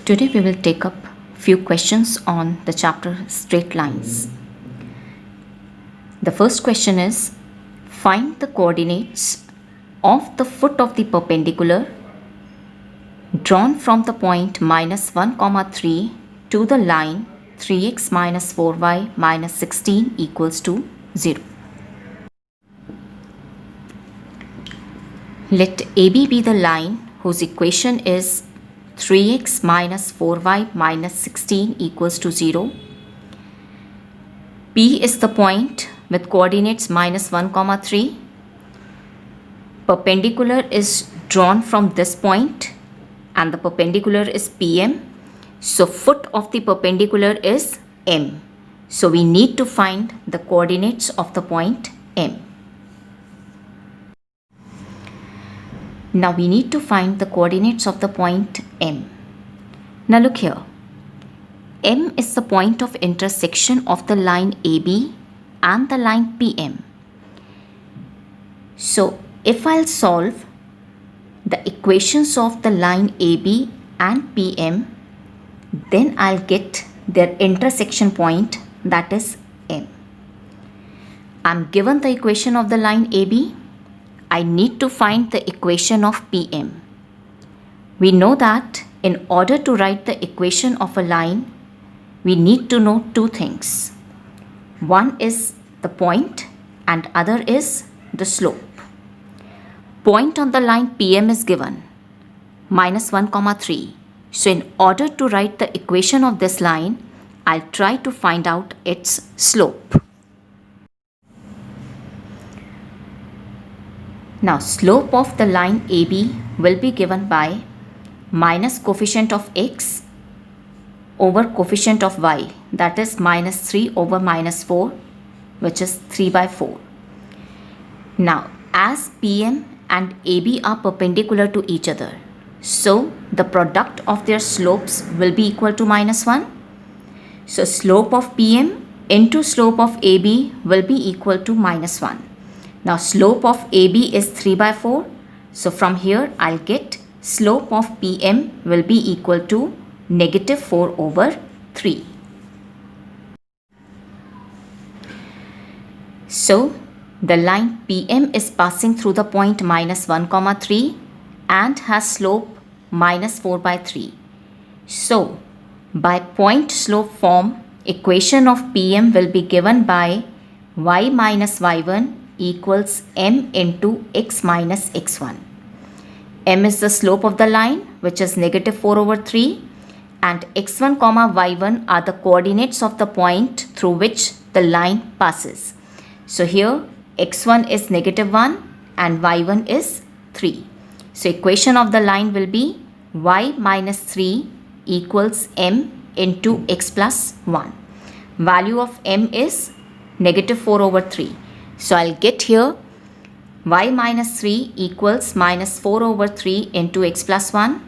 Today we will take up few questions on the chapter straight lines. The first question is, find the coordinates of the foot of the perpendicular drawn from the point -1, 3 to the line 3x minus 4y minus 16 equals to 0. Let AB be the line whose equation is 3x minus 4y minus 16 equals to 0. P is the point with coordinates -1, 3. Perpendicular is drawn from this point and the perpendicular is PM. So foot of the perpendicular is M. So we need to find the coordinates of the point M. Now we need to find the coordinates of the point M. Now look here. M is the point of intersection of the line AB and the line PM. So if I'll solve the equations of the line AB and PM, then I'll get their intersection point, that is M. I'm given the equation of the line AB. I need to find the equation of PM. We know that in order to write the equation of a line, we need to know two things. One is the point and other is the slope. Point on the line PM is given -1, 3. So in order to write the equation of this line, I'll try to find out its slope. Now slope of the line AB will be given by minus coefficient of x over coefficient of y, that is -3 over -4, which is 3/4. Now as PM and AB are perpendicular to each other, so the product of their slopes will be equal to -1. So slope of PM into slope of AB will be equal to -1. Now slope of AB is 3/4. So from here I'll get slope of PM will be equal to -4 over 3. So the line PM is passing through the point -1, 3 and has slope -4/3. So by point slope form, equation of PM will be given by y minus y1 equals m into x minus x1. M is the slope of the line, which is -4 over 3, and x1, y1 are the coordinates of the point through which the line passes. So here x1 is -1 and y1 is 3. So equation of the line will be y minus 3 equals m into x plus 1. Value of m is -4 over 3. So I'll get here y minus 3 equals -4 over 3 into x plus 1.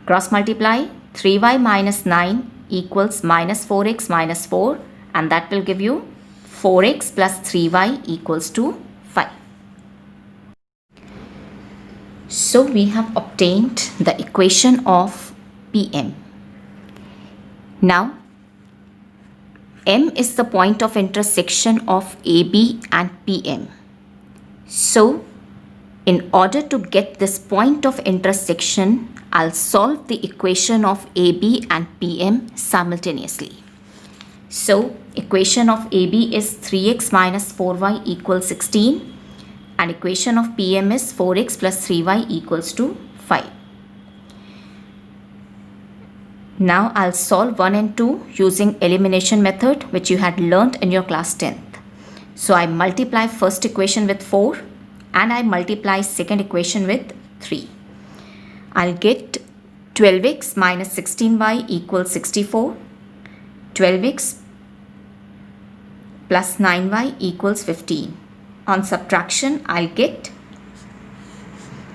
Cross multiply, 3y minus 9 equals -4x minus 4, and that will give you 4x plus 3y equals to 5. So we have obtained the equation of PM. Now M is the point of intersection of AB and PM. So in order to get this point of intersection, I'll solve the equation of AB and PM simultaneously. So equation of AB is 3x minus 4y equals 16 and equation of PM is 4x plus 3y equals to 5. Now I'll solve 1 and 2 using elimination method, which you had learnt in your class 10th. So I multiply first equation with 4 and I multiply second equation with 3. I'll get 12x minus 16y equals 64. 12x plus 9y equals 15. On subtraction, I'll get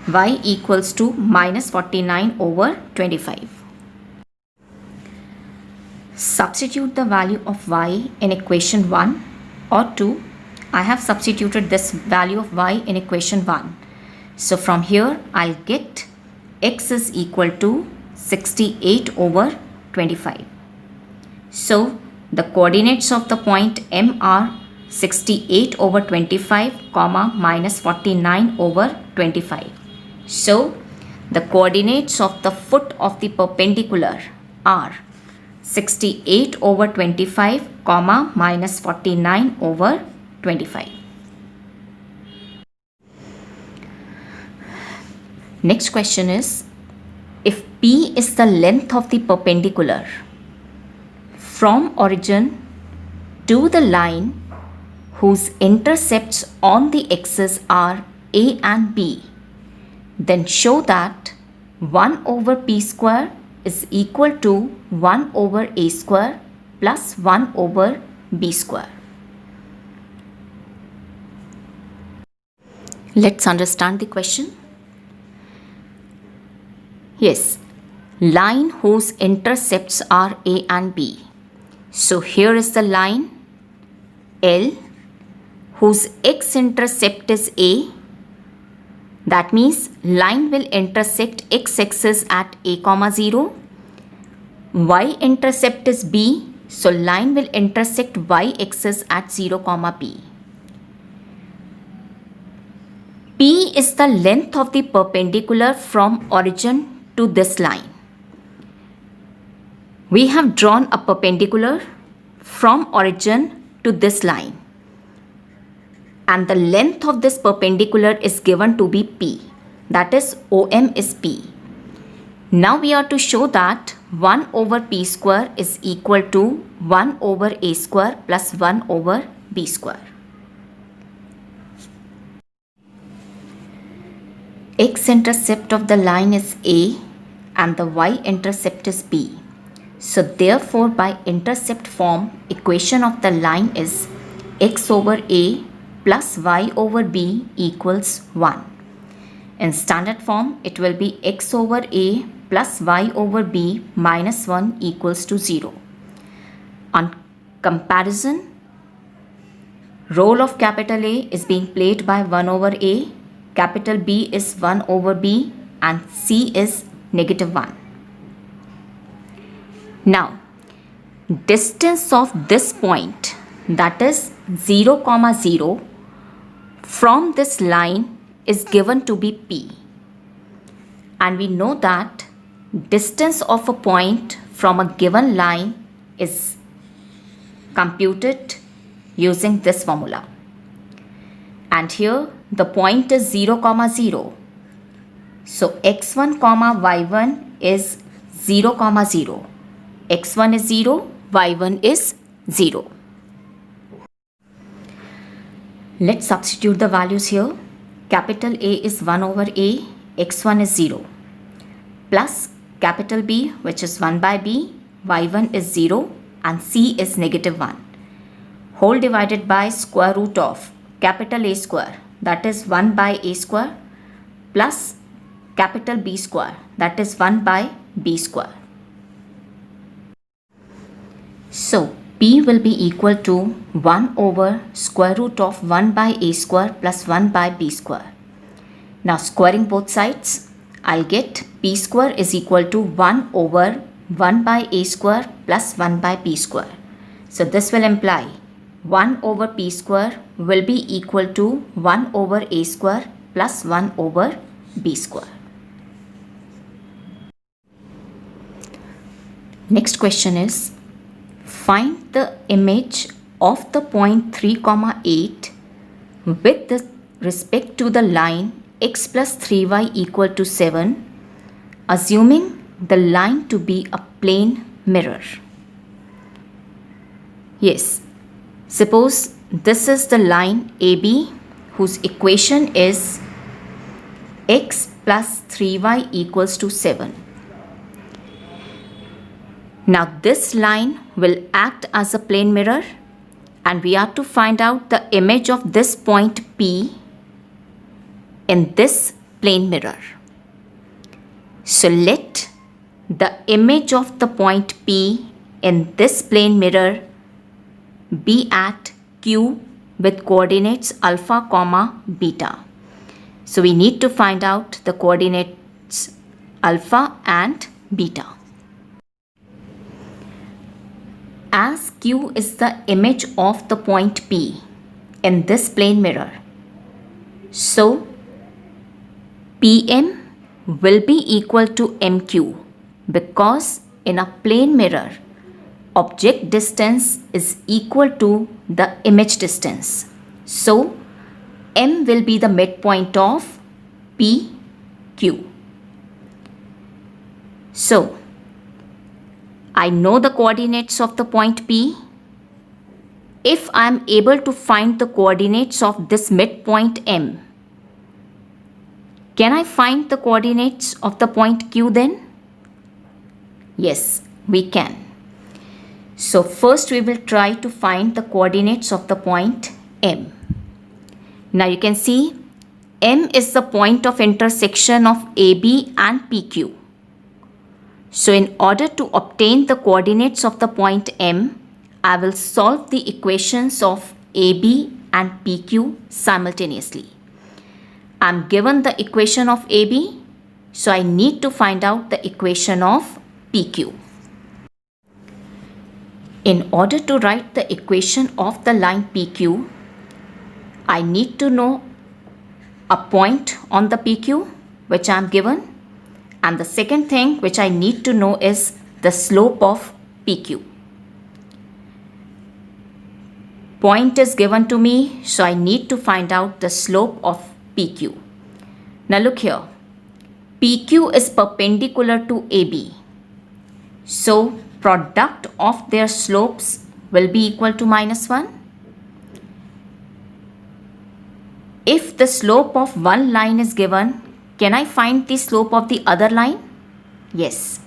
y equals to -49 over 25. Substitute the value of y in equation 1 or 2. I have substituted this value of y in equation 1. So from here I'll get x is equal to 68 over 25. So the coordinates of the point M are 68 over 25 comma minus 49 over 25. So the coordinates of the foot of the perpendicular are 68 over 25 comma minus 49 over 25. Next question is, if P is the length of the perpendicular from origin to the line whose intercepts on the axis are A and B, then show that 1 over P square is equal to 1 over A square plus 1 over B square. Let's understand the question. Yes, line whose intercepts are A and B. So here is the line L whose x-intercept is A. That means line will intersect x-axis at A comma 0. Y-intercept is B. So line will intersect y-axis at 0 comma P. P is the length of the perpendicular from origin to this line. We have drawn a perpendicular from origin to this line, and the length of this perpendicular is given to be P, that is OM is P. Now we are to show that 1 over P square is equal to 1 over A square plus 1 over B square. X-intercept of the line is A and the y-intercept is B. So therefore by intercept form, equation of the line is x over A plus y over B equals 1. In standard form, it will be x over A plus y over B minus 1 equals to 0. On comparison, role of capital A is being played by 1 over A, capital B is 1 over B, and C is negative 1. Now, distance of this point, that is 0 comma 0, from this line is given to be P. And we know that distance of a point from a given line is computed using this formula. And here the point is 0 comma 0. So x1 comma y1 is 0 comma 0. x1 is 0, y1 is 0. Let's substitute the values here. Capital A is 1 over A, x1 is 0, plus capital B, which is 1 by B, y1 is 0, and C is negative 1. Whole divided by square root of capital A square, that is 1 by A square, plus capital B square, that is 1 by B square. So P will be equal to 1 over square root of 1 by A square plus 1 by B square. Now squaring both sides, I'll get P square is equal to 1 over 1 by A square plus 1 by B square. So this will imply 1 over P square will be equal to 1 over A square plus 1 over B square. Next question is, find the image of the point 3, 8 with respect to the line x plus 3y equal to 7, assuming the line to be a plane mirror. Yes, suppose this is the line AB whose equation is x plus 3y equals to 7. Now this line will act as a plane mirror, and we are to find out the image of this point P in this plane mirror. So let the image of the point P in this plane mirror be at Q with coordinates alpha comma beta. So we need to find out the coordinates alpha and beta. As Q is the image of the point P in this plane mirror, so PM will be equal to MQ because in a plane mirror, object distance is equal to the image distance. So M will be the midpoint of PQ. So I know the coordinates of the point P. If I am able to find the coordinates of this midpoint M, can I find the coordinates of the point Q then? Yes, we can. So first we will try to find the coordinates of the point M. Now you can see M is the point of intersection of AB and PQ. So in order to obtain the coordinates of the point M, I will solve the equations of AB and PQ simultaneously. I am given the equation of AB, so I need to find out the equation of PQ. In order to write the equation of the line PQ, I need to know a point on the PQ which I am given, and the second thing which I need to know is the slope of PQ. Point is given to me, so I need to find out the slope of PQ. Now look here, PQ is perpendicular to AB. So product of their slopes will be equal to -1. If the slope of one line is given, can I find the slope of the other line? Yes.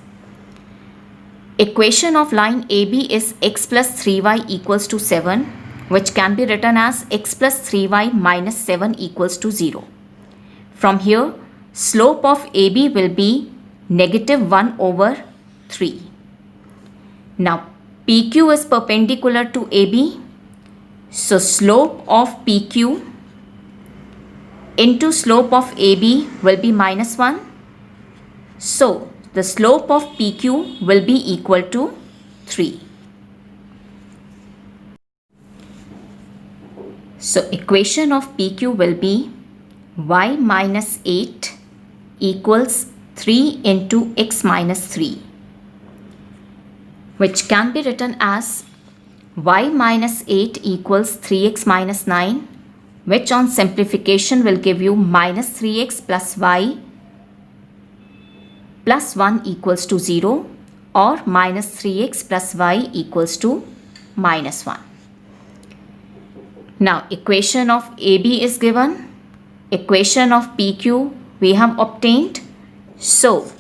Equation of line AB is x plus 3y equals to 7, which can be written as x plus 3y minus 7 equals to 0. From here, slope of AB will be -1/3. Now, PQ is perpendicular to AB, so slope of PQ into slope of AB will be -1. So, the slope of PQ will be equal to 3. So, equation of PQ will be y minus 8 equals 3 into x minus 3, which can be written as y minus 8 equals 3x minus 9, which on simplification will give you minus 3x plus y plus 1 equals to 0, or minus 3x plus y equals to -1. Now equation of AB is given, equation of PQ we have obtained. So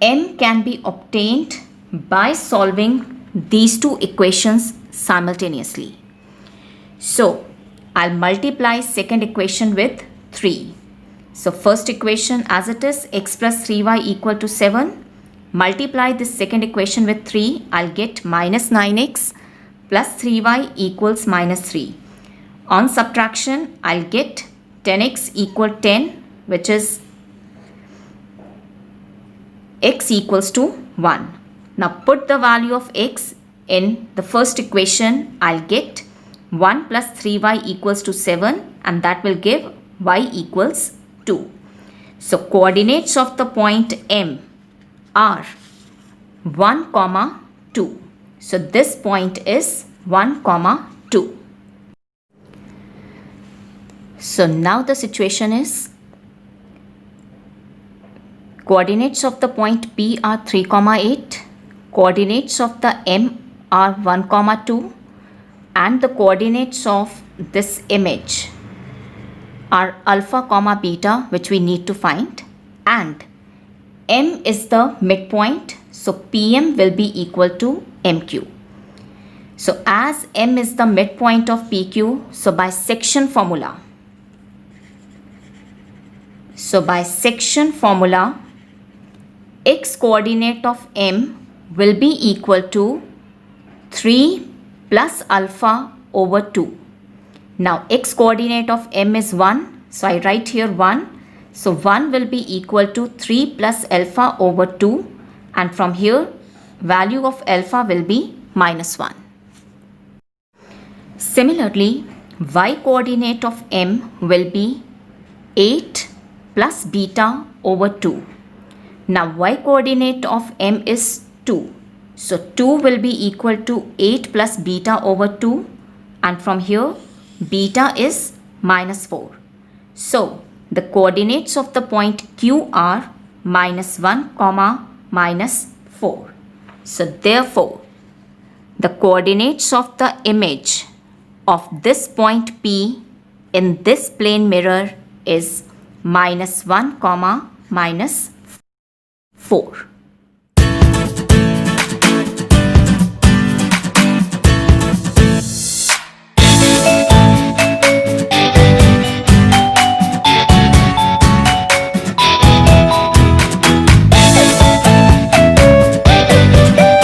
M can be obtained by solving these two equations simultaneously. So I'll multiply second equation with 3. So first equation as it is, x plus 3y equal to 7. Multiply this second equation with 3, I'll get minus 9x plus 3y equals -3. On subtraction, I'll get 10x equal 10, which is x equals to 1. Now put the value of x in the first equation, I'll get 1 plus 3y equals to 7, and that will give y equals 2. So coordinates of the point M are 1, 2. So this point is 1, 2. So now the situation is coordinates of the point P are 3, 8. Coordinates of the M are 1, 2. And the coordinates of this image are alpha, beta, which we need to find. And M is the midpoint, so PM will be equal to MQ. So as M is the midpoint of PQ, so by section formula, x coordinate of M will be equal to 3 plus alpha over 2. Now x coordinate of M is 1, so I write here 1. So 1 will be equal to 3 plus alpha over 2, and from here value of alpha will be minus 1. Similarly, y coordinate of m will be 8 plus beta over 2. Now y coordinate of m is 2. So 2 will be equal to 8 plus beta over 2, and from here beta is minus 4. So the coordinates of the point Q are minus 1 comma minus 4. So therefore the coordinates of the image of this point P in this plane mirror is minus 1 comma minus 4.